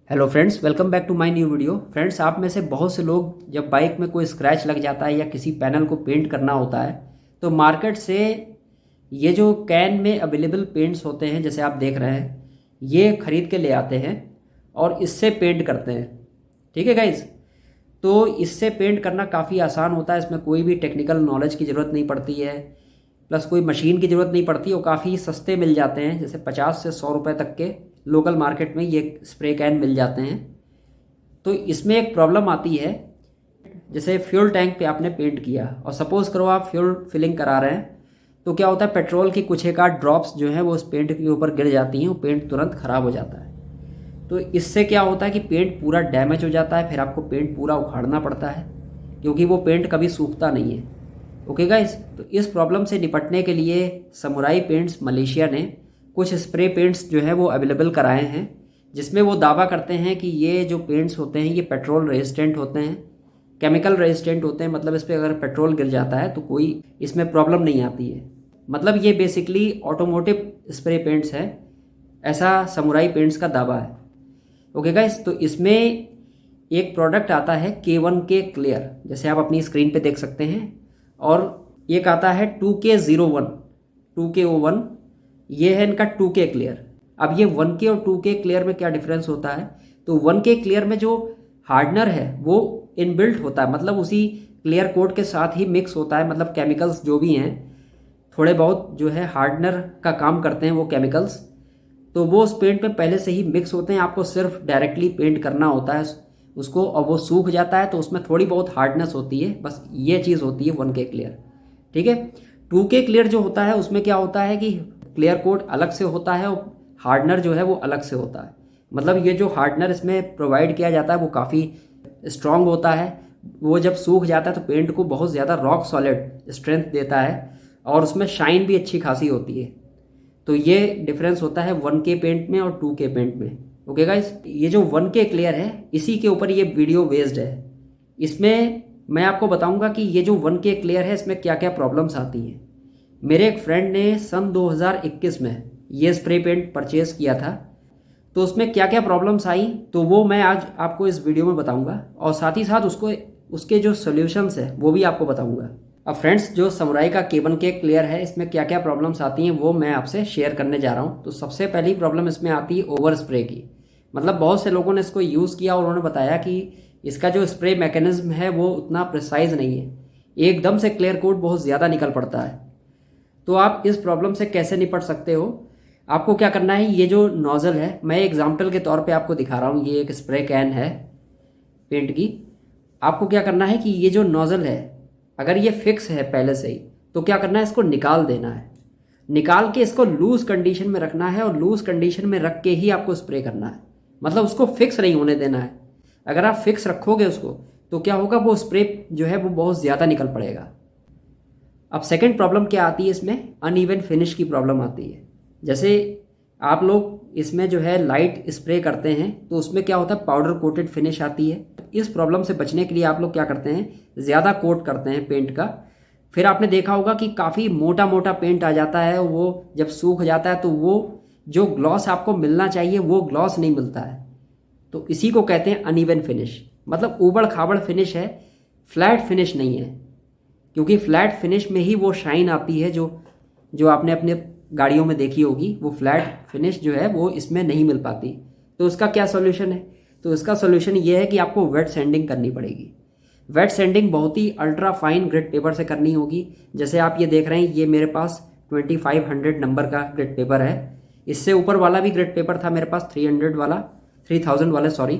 Hello friends, welcome back to my new video. Friends, आप में से बहुत से लोग जब बाइक में कोई स्क्रैच लग जाता है या किसी पैनल को पेंट करना होता है तो मार्केट से ये जो कैन में अवेलेबल पेंट्स होते हैं, जैसे आप देख रहे हैं, ये खरीद के ले आते हैं और इससे पेंट करते हैं। ठीक है गाइज, तो इससे पेंट करना काफ़ी आसान होता है। इसमें कोई भी टेक्निकल नॉलेज की ज़रूरत नहीं पड़ती है, प्लस कोई मशीन की ज़रूरत नहीं पड़ती और काफ़ी सस्ते मिल जाते हैं। जैसे 50 से 100 रुपये तक के लोकल मार्केट में ये स्प्रे कैन मिल जाते हैं। तो इसमें एक प्रॉब्लम आती है, जैसे फ्यूल टैंक पे आपने पेंट किया और सपोज़ करो आप फ्यूल फिलिंग करा रहे हैं, तो क्या होता है, पेट्रोल की कुछ एक आध ड्रॉप्स जो है वो उस पेंट के ऊपर गिर जाती हैं और पेंट तुरंत ख़राब हो जाता है। तो इससे क्या होता है कि पेंट पूरा डैमेज हो जाता है, फिर आपको पेंट पूरा उखाड़ना पड़ता है क्योंकि वो पेंट कभी सूखता नहीं है। ओके गाइस, तो इस प्रॉब्लम से निपटने के लिए समुराई पेंट्स मलेशिया ने कुछ स्प्रे पेंट्स जो है वो अवेलेबल कराए हैं, जिसमें वो दावा करते हैं कि ये जो पेंट्स होते हैं ये पेट्रोल रेजिस्टेंट होते हैं, केमिकल रेजिस्टेंट होते हैं। मतलब इस पर अगर पेट्रोल गिर जाता है तो कोई इसमें प्रॉब्लम नहीं आती है। मतलब ये बेसिकली ऑटोमोटिव स्प्रे पेंट्स है, ऐसा समुराई पेंट्स का दावा है। ओके गाइस, तो इसमें एक प्रोडक्ट आता है K1K क्लियर, जैसे आप अपनी स्क्रीन पे देख सकते हैं, और एक आता है 2K01 2K01, ये है इनका 2K क्लियर। अब ये 1K और 2K क्लियर में क्या डिफरेंस होता है, तो 1K क्लियर में जो हार्डनर है वो इनबिल्ट होता है, मतलब उसी क्लियर कोट के साथ ही मिक्स होता है। मतलब केमिकल्स जो भी हैं थोड़े बहुत जो है हार्डनर का काम करते हैं वो केमिकल्स, तो वो उस पेंट में पहले से ही मिक्स होते हैं। आपको सिर्फ डायरेक्टली पेंट करना होता है उसको, और वो सूख जाता है तो उसमें थोड़ी बहुत हार्डनेस होती है, बस ये चीज़ होती है 1K क्लियर। ठीक है, 2K क्लियर जो होता है उसमें क्या होता है कि क्लियर कोट अलग से होता है और हार्डनर जो है वो अलग से होता है। मतलब ये जो हार्डनर इसमें प्रोवाइड किया जाता है वो काफ़ी स्ट्रॉन्ग होता है। वो जब सूख जाता है तो पेंट को बहुत ज़्यादा रॉक सॉलिड स्ट्रेंथ देता है और उसमें शाइन भी अच्छी खासी होती है। तो ये डिफरेंस होता है 1K पेंट में और 2K पेंट में। ओके गाइस, ये जो 1K क्लियर है इसी के ऊपर ये वीडियो बेस्ड है। इसमें मैं आपको बताऊंगा कि ये जो 1K क्लियर है इसमें क्या क्या प्रॉब्लम्स आती हैं। मेरे एक फ्रेंड ने सन 2021 में ये स्प्रे पेंट परचेज किया था, तो उसमें क्या क्या प्रॉब्लम्स आई तो वो मैं आज आपको इस वीडियो में बताऊंगा, और साथ ही साथ उसके जो सोल्यूशंस है वो भी आपको बताऊंगा। अब फ्रेंड्स, जो समुराई का K1K क्लियर है इसमें क्या क्या प्रॉब्लम्स आती हैं वो मैं आपसे शेयर करने जा रहा हूँ। तो सबसे पहली प्रॉब्लम इसमें आती है ओवर स्प्रे की। मतलब बहुत से लोगों ने इसको यूज़ किया और उन्होंने बताया कि इसका जो स्प्रे मैकेनिज्म है वो उतना प्रिसाइज नहीं है, एकदम से क्लियर कोट बहुत ज़्यादा निकल पड़ता है। तो आप इस प्रॉब्लम से कैसे निपट सकते हो, आपको क्या करना है, ये जो नोज़ल है मैं एग्जाम्पल के तौर पे आपको दिखा रहा हूँ। ये एक स्प्रे कैन है पेंट की। आपको क्या करना है कि ये जो नोज़ल है अगर ये फिक्स है पहले से ही, तो क्या करना है, इसको निकाल देना है। निकाल के इसको लूज कंडीशन में रखना है और लूज कंडीशन में रख के ही आपको स्प्रे करना है। मतलब उसको फिक्स नहीं होने देना है। अगर आप फिक्स रखोगे उसको तो क्या होगा, वो स्प्रे जो है वो बहुत ज़्यादा निकल पड़ेगा। अब सेकेंड प्रॉब्लम क्या आती है, इसमें अनइवन फिनिश की प्रॉब्लम आती है। जैसे आप लोग इसमें जो है लाइट स्प्रे करते हैं तो उसमें क्या होता है, पाउडर कोटेड फिनिश आती है। इस प्रॉब्लम से बचने के लिए आप लोग क्या करते हैं, ज़्यादा कोट करते हैं पेंट का। फिर आपने देखा होगा कि काफ़ी मोटा मोटा पेंट आ जाता है, वो जब सूख जाता है तो वो जो ग्लॉस आपको मिलना चाहिए वो ग्लॉस नहीं मिलता है। तो इसी को कहते हैं अनइवन फिनिश। मतलब ऊबड़ खाबड़ फिनिश है, फ्लैट फिनिश नहीं है। क्योंकि फ्लैट फिनिश में ही वो शाइन आती है जो जो आपने अपने गाड़ियों में देखी होगी। वो फ्लैट फिनिश जो है वो इसमें नहीं मिल पाती। तो उसका क्या सोल्यूशन है, तो इसका सोल्यूशन ये है कि आपको वेट सैंडिंग करनी पड़ेगी। वेट सैंडिंग बहुत ही अल्ट्रा फाइन ग्रिड पेपर से करनी होगी। जैसे आप ये देख रहे हैं, ये मेरे पास 2500 नंबर का ग्रिड पेपर है। इससे ऊपर वाला भी ग्रिड पेपर था मेरे पास, 300 वाला, 3000 वाला सॉरी,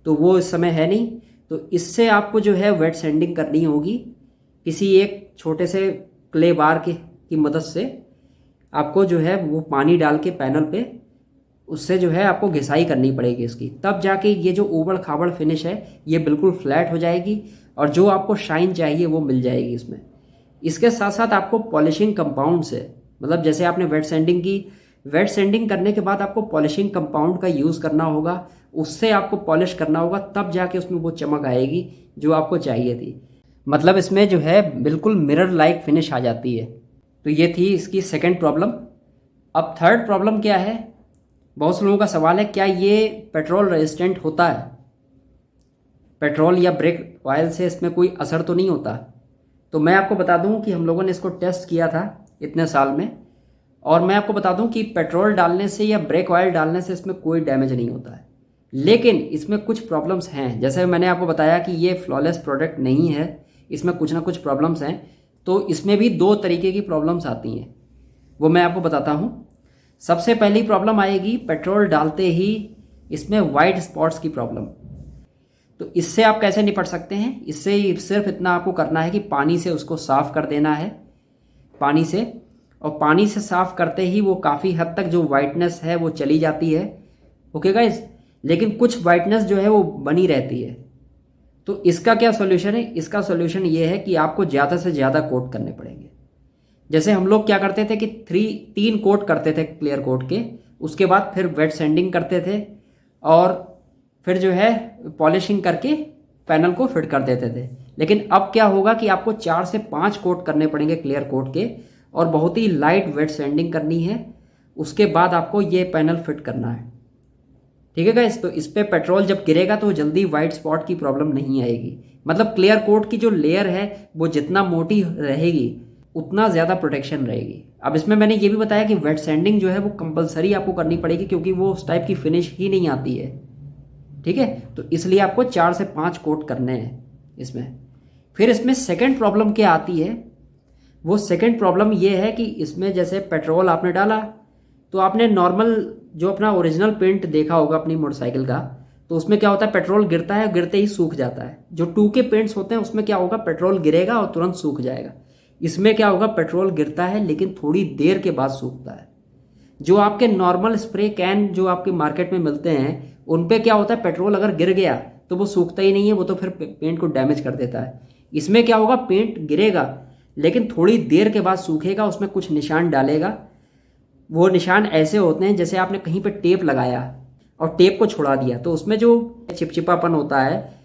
तो वो इस समय है नहीं। तो इससे आपको जो है वेट सैंडिंग करनी होगी किसी एक छोटे से क्ले बार की मदद से। आपको जो है वो पानी डाल के पैनल पे उससे जो है आपको घिसाई करनी पड़ेगी इसकी, तब जाके ये जो ऊबड़ खाबड़ फिनिश है ये बिल्कुल फ्लैट हो जाएगी और जो आपको शाइन चाहिए वो मिल जाएगी इसमें। इसके साथ साथ आपको पॉलिशिंग कंपाउंड से, मतलब जैसे आपने वेट सैंडिंग की, वेट सैंडिंग करने के बाद आपको पॉलिशिंग कंपाउंड का यूज़ करना होगा, उससे आपको पॉलिश करना होगा, तब जाके उसमें वो चमक आएगी जो आपको चाहिए थी। मतलब इसमें जो है बिल्कुल मिरर लाइक फिनिश आ जाती है। तो ये थी इसकी सेकंड प्रॉब्लम। अब थर्ड प्रॉब्लम क्या है, बहुत से लोगों का सवाल है क्या ये पेट्रोल रेजिस्टेंट होता है, पेट्रोल या ब्रेक ऑयल से इसमें कोई असर तो नहीं होता। तो मैं आपको बता दूं कि हम लोगों ने इसको टेस्ट किया था इतने साल में, और मैं आपको बता दूं कि पेट्रोल डालने से या ब्रेक ऑयल डालने से इसमें कोई डैमेज नहीं होता है। लेकिन इसमें कुछ प्रॉब्लम्स हैं, जैसे मैंने आपको बताया कि ये फ्लॉलेस प्रोडक्ट नहीं है, इसमें कुछ ना कुछ प्रॉब्लम्स हैं। तो इसमें भी दो तरीके की प्रॉब्लम्स आती हैं, वो मैं आपको बताता हूँ। सबसे पहली प्रॉब्लम आएगी पेट्रोल डालते ही इसमें वाइट स्पॉट्स की प्रॉब्लम। तो इससे आप कैसे निपट सकते हैं? इससे सिर्फ इतना आपको करना है कि पानी से उसको साफ़ कर देना है, पानी से, और पानी से साफ़ करते ही वो काफ़ी हद तक जो वाइटनेस है वो चली जाती है। ओके गाइस, लेकिन कुछ वाइटनेस जो है वो बनी रहती है। तो इसका क्या सॉल्यूशन है? इसका सॉल्यूशन ये है कि आपको ज़्यादा से ज़्यादा कोट करने पड़ेंगे। जैसे हम लोग क्या करते थे कि 3 कोट करते थे क्लियर कोट के, उसके बाद फिर वेट सैंडिंग करते थे और फिर जो है पॉलिशिंग करके पैनल को फिट कर देते थे। लेकिन अब क्या होगा कि आपको 4 से 5 कोट करने पड़ेंगे क्लियर कोट के, और बहुत ही लाइट वेट सैंडिंग करनी है, उसके बाद आपको ये पैनल फिट करना है। ठीक है गाइस, तो इस पे पेट्रोल जब गिरेगा तो जल्दी वाइट स्पॉट की प्रॉब्लम नहीं आएगी। मतलब क्लियर कोट की जो लेयर है वो जितना मोटी रहेगी उतना ज़्यादा प्रोटेक्शन रहेगी। अब इसमें मैंने ये भी बताया कि वेट सैंडिंग जो है वो कंपलसरी आपको करनी पड़ेगी, क्योंकि वो उस टाइप की फिनिश ही नहीं आती है। ठीक है, तो इसलिए आपको 4 से 5 कोट करने हैं इसमें। फिर इसमें सेकेंड प्रॉब्लम क्या आती है? वो सेकेंड प्रॉब्लम ये है कि इसमें जैसे पेट्रोल आपने डाला तो आपने नॉर्मल जो अपना ओरिजिनल पेंट देखा होगा अपनी मोटरसाइकिल का, तो उसमें क्या होता है, पेट्रोल गिरता है, गिरते ही सूख जाता है। जो 2K पेंट्स होते हैं उसमें क्या होगा, पेट्रोल गिरेगा और तुरंत सूख जाएगा। इसमें क्या होगा, पेट्रोल गिरता है लेकिन थोड़ी देर के बाद सूखता है। जो आपके नॉर्मल स्प्रे कैन जो आपके मार्केट में मिलते हैं उन पे क्या होता है, पेट्रोल अगर गिर गया तो वो सूखता ही नहीं है, वो तो फिर पेंट को डैमेज कर देता है। इसमें क्या होगा, पेंट गिरेगा लेकिन थोड़ी देर के बाद सूखेगा, उसमें कुछ निशान डालेगा। वो निशान ऐसे होते हैं जैसे आपने कहीं पे टेप लगाया और टेप को छुड़ा दिया तो उसमें जो चिपचिपापन होता है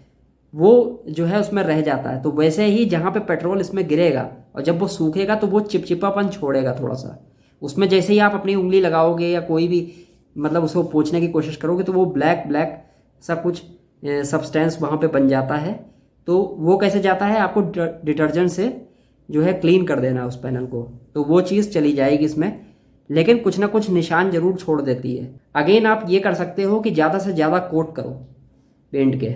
वो जो है उसमें रह जाता है। तो वैसे ही जहाँ पे पेट्रोल इसमें गिरेगा और जब वो सूखेगा तो वो चिपचिपापन छोड़ेगा थोड़ा सा उसमें। जैसे ही आप अपनी उंगली लगाओगे या कोई भी मतलब उसको पोंछने की कोशिश करोगे तो वो ब्लैक ब्लैक सा कुछ सब्सटेंस वहाँ पे बन जाता है। तो वो कैसे जाता है, आपको डिटर्जेंट से जो है क्लीन कर देना उस पैनल को, तो वो चीज़ चली जाएगी इसमें। लेकिन कुछ ना कुछ निशान जरूर छोड़ देती है। अगेन आप ये कर सकते हो कि ज़्यादा से ज़्यादा कोट करो पेंट के।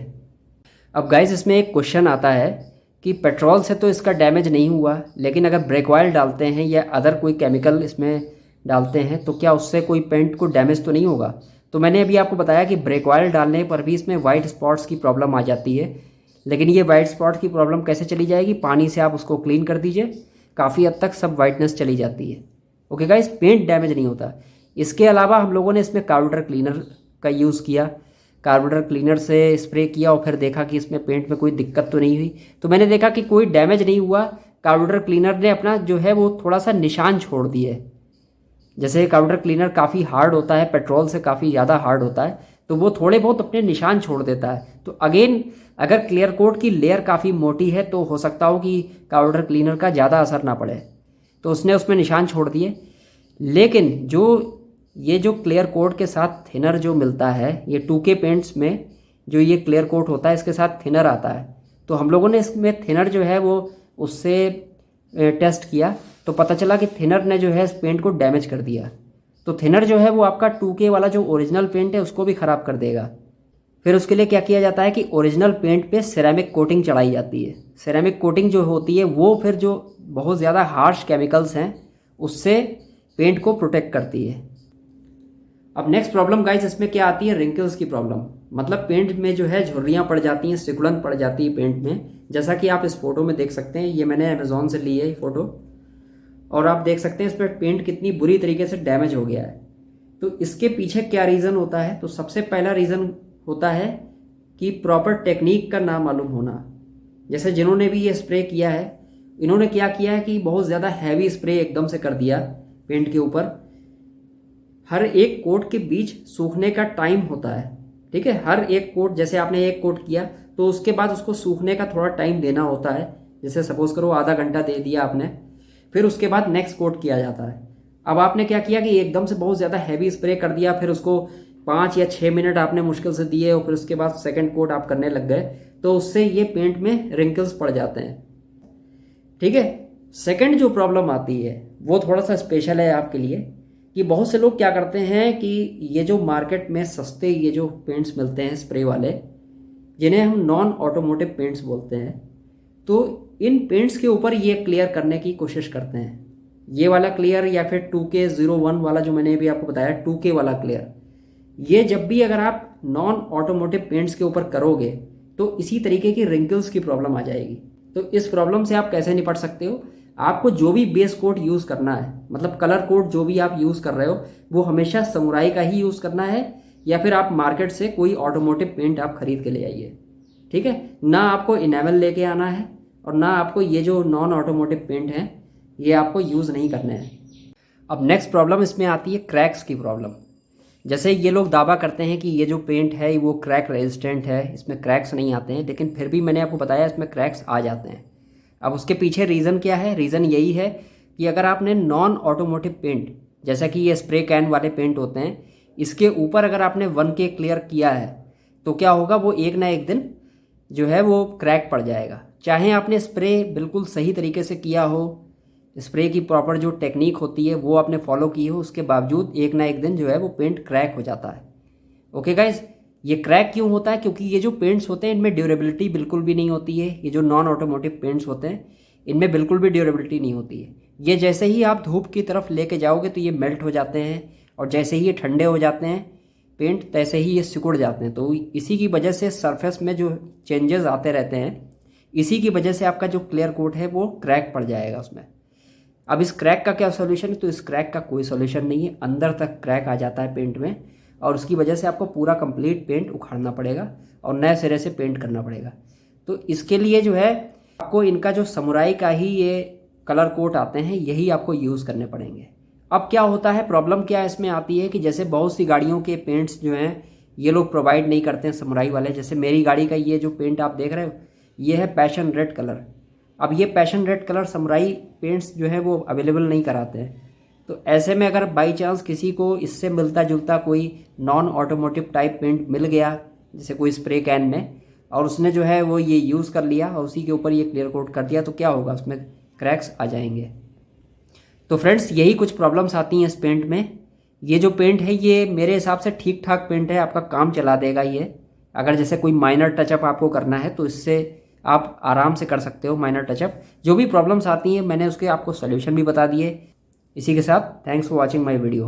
अब गाइस इसमें एक क्वेश्चन आता है कि पेट्रोल से तो इसका डैमेज नहीं हुआ, लेकिन अगर ब्रेक ऑयल डालते हैं या अदर कोई केमिकल इसमें डालते हैं तो क्या उससे कोई पेंट को डैमेज तो नहीं होगा? तो मैंने अभी आपको बताया कि ब्रेक ऑयल डालने पर भी इसमें वाइट स्पॉट्स की प्रॉब्लम आ जाती है। लेकिन ये वाइट स्पॉट की प्रॉब्लम कैसे चली जाएगी, पानी से आप उसको क्लीन कर दीजिए, काफ़ी हद तक सब वाइटनेस चली जाती है। ओके गाइस, पेंट डैमेज नहीं होता। इसके अलावा हम लोगों ने इसमें कार्बोरेटर क्लीनर का यूज़ किया, कार्बोरेटर क्लीनर से स्प्रे किया और फिर देखा कि इसमें पेंट में कोई दिक्कत तो नहीं हुई। तो मैंने देखा कि कोई डैमेज नहीं हुआ। कार्बोरेटर क्लीनर ने अपना जो है वो थोड़ा सा निशान छोड़ दिए। जैसे कार्बोरेटर क्लीनर काफ़ी हार्ड होता है, पेट्रोल से काफ़ी ज़्यादा हार्ड होता है, तो वो थोड़े बहुत अपने निशान छोड़ देता है। तो अगेन अगर क्लियर कोट की लेयर काफ़ी मोटी है तो हो सकता हो कि कार्बोरेटर क्लीनर का ज़्यादा असर ना पड़े, तो उसने उसमें निशान छोड़ दिए। लेकिन जो ये जो क्लियर कोट के साथ थिनर जो मिलता है, ये 2K पेंट्स में जो ये क्लियर कोट होता है इसके साथ थिनर आता है, तो हम लोगों ने इसमें थिनर जो है वो उससे टेस्ट किया तो पता चला कि थिनर ने जो है इस पेंट को डैमेज कर दिया। तो थिनर जो है वो आपका 2K वाला जो ओरिजिनल पेंट है उसको भी ख़राब कर देगा। फिर उसके लिए क्या किया जाता है कि ओरिजिनल पेंट पे सिरेमिक कोटिंग चढ़ाई जाती है। सिरेमिक कोटिंग जो होती है वो फिर जो बहुत ज़्यादा हार्श केमिकल्स हैं उससे पेंट को प्रोटेक्ट करती है। अब नेक्स्ट प्रॉब्लम गाइस इसमें क्या आती है, रिंकल्स की प्रॉब्लम। मतलब पेंट में जो है झुर्रियाँ पड़ जाती हैं, सिकुड़न पड़ जाती है पेंट में, जैसा कि आप इस फोटो में देख सकते हैं। ये मैंने अमेजोन से ली है ये फ़ोटो, और आप देख सकते हैं इस पर पेंट कितनी बुरी तरीके से डैमेज हो गया है। तो इसके पीछे क्या रीज़न होता है? तो सबसे पहला रीज़न होता है कि प्रॉपर टेक्निक का ना मालूम होना। जैसे जिन्होंने भी ये स्प्रे किया है, इन्होंने क्या किया है कि बहुत ज़्यादा हैवी स्प्रे एकदम से कर दिया पेंट के ऊपर। हर एक कोट के बीच सूखने का टाइम होता है, ठीक है। हर एक कोट, जैसे आपने एक कोट किया तो उसके बाद उसको सूखने का थोड़ा टाइम देना होता है। जैसे सपोज करो आधा घंटा दे दिया आपने, फिर उसके बाद नेक्स्ट कोट किया जाता है। अब आपने क्या किया कि एकदम से बहुत ज़्यादा हैवी स्प्रे कर दिया, फिर उसको 5 या 6 मिनट आपने मुश्किल से दिए और फिर उसके बाद सेकंड कोट आप करने लग गए, तो उससे ये पेंट में रिंकल्स पड़ जाते हैं। ठीक है। सेकंड जो प्रॉब्लम आती है वो थोड़ा सा स्पेशल है आपके लिए, कि बहुत से लोग क्या करते हैं कि ये जो मार्केट में सस्ते ये जो पेंट्स मिलते हैं स्प्रे वाले, जिन्हें हम नॉन ऑटोमोटिव पेंट्स बोलते हैं, तो इन पेंट्स के ऊपर ये क्लियर करने की कोशिश करते हैं। ये वाला क्लियर या फिर 2K01 वाला जो मैंने अभी आपको बताया 2K वाला क्लियर, ये जब भी अगर आप नॉन ऑटोमोटिव पेंट्स के ऊपर करोगे तो इसी तरीके की रिंकल्स की प्रॉब्लम आ जाएगी। तो इस प्रॉब्लम से आप कैसे निपट सकते हो? आपको जो भी बेस कोट यूज़ करना है, मतलब कलर कोट जो भी आप यूज़ कर रहे हो, वो हमेशा समुराई का ही यूज़ करना है, या फिर आप मार्केट से कोई ऑटोमोटिव पेंट आप खरीद के ले आइए। ठीक है। ना आपको इनेमल लेके आना है और ना आपको ये जो नॉन ऑटोमोटिव पेंट हैं ये आपको यूज़ नहीं करने हैं। अब नेक्स्ट प्रॉब्लम इसमें आती है क्रैक्स की प्रॉब्लम। जैसे ये लोग दावा करते हैं कि ये जो पेंट है वो क्रैक रेजिस्टेंट है, इसमें क्रैक्स नहीं आते हैं, लेकिन फिर भी मैंने आपको बताया इसमें क्रैक्स आ जाते हैं। अब उसके पीछे रीज़न क्या है? रीज़न यही है कि अगर आपने नॉन ऑटोमोटिव पेंट, जैसा कि ये स्प्रे कैन वाले पेंट होते हैं, इसके ऊपर अगर आपने 1K क्लियर किया है तो क्या होगा, वो एक ना एक दिन जो है वो क्रैक पड़ जाएगा। चाहे आपने स्प्रे बिल्कुल सही तरीके से किया हो, स्प्रे की प्रॉपर जो टेक्निक होती है वो आपने फॉलो की हो, उसके बावजूद एक ना एक दिन जो है वो पेंट क्रैक हो जाता है। ओके गाइज, ये क्रैक क्यों होता है? क्योंकि ये जो पेंट्स होते हैं इनमें ड्यूरेबिलिटी बिल्कुल भी नहीं होती है। ये जो नॉन ऑटोमोटिव पेंट्स होते हैं इनमें बिल्कुल भी ड्यूरेबिलिटी नहीं होती है। ये जैसे ही आप धूप की तरफ लेके जाओगे तो ये मेल्ट हो जाते हैं, और जैसे ही ये ठंडे हो जाते हैं पेंट, तैसे ही ये सिकुड़ जाते हैं। तो इसी की वजह से सरफेस में जो चेंजेस आते रहते हैं, इसी की वजह से आपका जो क्लियर कोट है वो क्रैक पड़ जाएगा उसमें। अब इस क्रैक का क्या सॉल्यूशन है? तो इस क्रैक का कोई सॉल्यूशन नहीं है। अंदर तक क्रैक आ जाता है पेंट में, और उसकी वजह से आपको पूरा कंप्लीट पेंट उखाड़ना पड़ेगा और नए सिरे से पेंट करना पड़ेगा। तो इसके लिए जो है आपको इनका जो समुराई का ही ये कलर कोट आते हैं यही आपको यूज़ करने पड़ेंगे। अब क्या होता है, प्रॉब्लम क्या इसमें आती है कि जैसे बहुत सी गाड़ियों के पेंट्स जो हैं ये लोग प्रोवाइड नहीं करते हैं समुराई वाले। जैसे मेरी गाड़ी का ये जो पेंट आप देख रहे हो ये है पैशन रेड कलर। अब ये passion red colour samurai paints जो है वो अवेलेबल नहीं कराते हैं। तो ऐसे में अगर बाई चांस किसी को इससे मिलता जुलता कोई नॉन ऑटोमोटिव टाइप पेंट मिल गया, जैसे कोई स्प्रे कैन में, और उसने जो है वो ये यूज़ कर लिया और उसी के ऊपर ये क्लियर कोट कर दिया, तो क्या होगा, उसमें क्रैक्स आ जाएंगे। तो फ्रेंड्स यही कुछ प्रॉब्लम्स आती हैं इस पेंट में। ये जो पेंट है ये मेरे हिसाब से ठीक ठाक पेंट है, आपका काम चला देगा ये। अगर जैसे कोई माइनर टचअप आपको करना है तो इससे आप आराम से कर सकते हो माइनर टचअप। जो भी प्रॉब्लम्स आती हैं मैंने उसके आपको सोल्यूशन भी बता दिए। इसी के साथ thanks for watching my video.